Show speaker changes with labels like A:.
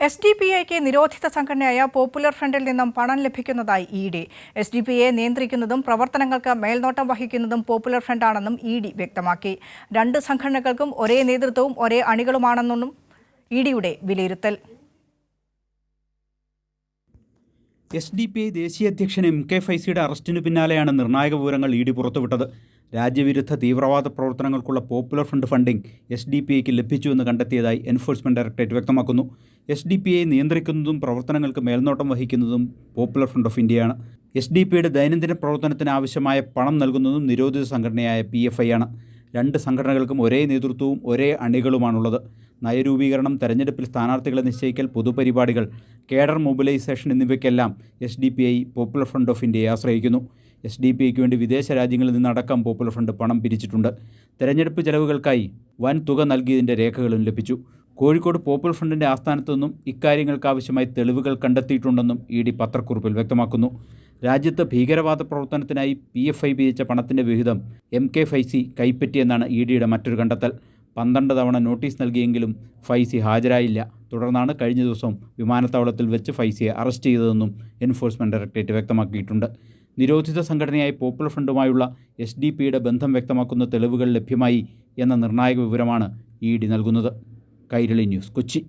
A: SDPIക്ക് നിരോധിത സംഘടനയായ പോപ്പുലർ ഫ്രണ്ടിൽ നിന്നും പണം ലഭിക്കുന്നതായി ED. SDPIയെ നിയന്ത്രിക്കുന്നതും പ്രവർത്തനങ്ങൾക്ക് മേൽനോട്ടം വഹിക്കുന്നതും പോപ്പുലർ ഫ്രണ്ടാണെന്നും ED വ്യക്തമാക്കി. രണ്ട് സംഘടനകൾക്കും ഒരേ നേതൃത്വവും ഒരേ അണികളുമാണെന്നും EDയുടെ വിലയിരുത്തൽ.
B: SDPI ദേശീയ അധ്യക്ഷൻ MK ഫൈസിയുടെ അറസ്റ്റിനു പിന്നാലെയാണ് നിർണായക വിവരങ്ങൾ ED പുറത്തുവിട്ടത്. രാജ്യവിരുദ്ധ തീവ്രവാദ പ്രവർത്തനങ്ങൾക്കുള്ള പോപ്പുലർ ഫ്രണ്ട് ഫണ്ടിംഗ് SDPIക്ക് ലഭിച്ചുവെന്ന് കണ്ടെത്തിയതായി എൻഫോഴ്സ്മെന്റ് ഡയറക്ടറേറ്റ് വ്യക്തമാക്കുന്നു. SDPIയെ നിയന്ത്രിക്കുന്നതും പ്രവർത്തനങ്ങൾക്ക് മേൽനോട്ടം വഹിക്കുന്നതും പോപ്പുലർ ഫ്രണ്ട് ഓഫ് ഇന്ത്യയാണ്. SDPIയുടെ ദൈനംദിന പ്രവർത്തനത്തിന് ആവശ്യമായ പണം നൽകുന്നതും നിരോധിത സംഘടനയായ PFI ആണ്. രണ്ട് സംഘടനകൾക്കും ഒരേ നേതൃത്വവും ഒരേ അണികളുമാണുള്ളത്. നയരൂപീകരണം, തെരഞ്ഞെടുപ്പിൽ സ്ഥാനാർത്ഥികളെ നിശ്ചയിക്കൽ, പൊതുപരിപാടികൾ, കേഡർ മൊബിലൈസേഷൻ എന്നിവയ്ക്കെല്ലാം SDPI പോപ്പുലർ ഫ്രണ്ട് ഓഫ് ഇന്ത്യയെ ആശ്രയിക്കുന്നു. SDPIക്ക് വേണ്ടി വിദേശ രാജ്യങ്ങളിൽ നിന്നടക്കം പോപ്പുലർ ഫ്രണ്ട് പണം പിരിച്ചിട്ടുണ്ട്. തെരഞ്ഞെടുപ്പ് ചെലവുകൾക്കായി വൻ തുക നൽകിയതിൻ്റെ രേഖകളും ലഭിച്ചു. കോഴിക്കോട് പോപ്പുലർ ഫ്രണ്ടിൻ്റെ ആസ്ഥാനത്തു നിന്നും ഇക്കാര്യങ്ങൾക്കാവശ്യമായ തെളിവുകൾ കണ്ടെത്തിയിട്ടുണ്ടെന്നും ED പത്രക്കുറിപ്പിൽ വ്യക്തമാക്കുന്നു. രാജ്യത്ത് ഭീകരവാദ പ്രവർത്തനത്തിനായി PFI പിരിച്ച പണത്തിൻ്റെ വിഹിതം MK ഫൈസി കൈപ്പറ്റിയെന്നാണ് EDയുടെ മറ്റൊരു കണ്ടെത്തൽ. 12 തവണ നോട്ടീസ് നൽകിയെങ്കിലും ഫൈസി ഹാജരായില്ല. തുടർന്നാണ് കഴിഞ്ഞ ദിവസം വിമാനത്താവളത്തിൽ വെച്ച് ഫൈസിയെ അറസ്റ്റ് ചെയ്തതെന്നും എൻഫോഴ്സ്മെന്റ് ഡയറക്ടറേറ്റ് വ്യക്തമാക്കിയിട്ടുണ്ട്. നിരോധിത സംഘടനയായ പോപ്പുലർ ഫ്രണ്ടുമായുള്ള SDPIയുടെ ബന്ധം വ്യക്തമാക്കുന്ന തെളിവുകൾ ലഭ്യമായി എന്ന നിർണായക വിവരമാണ് ED നൽകുന്നത്. കൈരളി ന്യൂസ്, കൊച്ചി.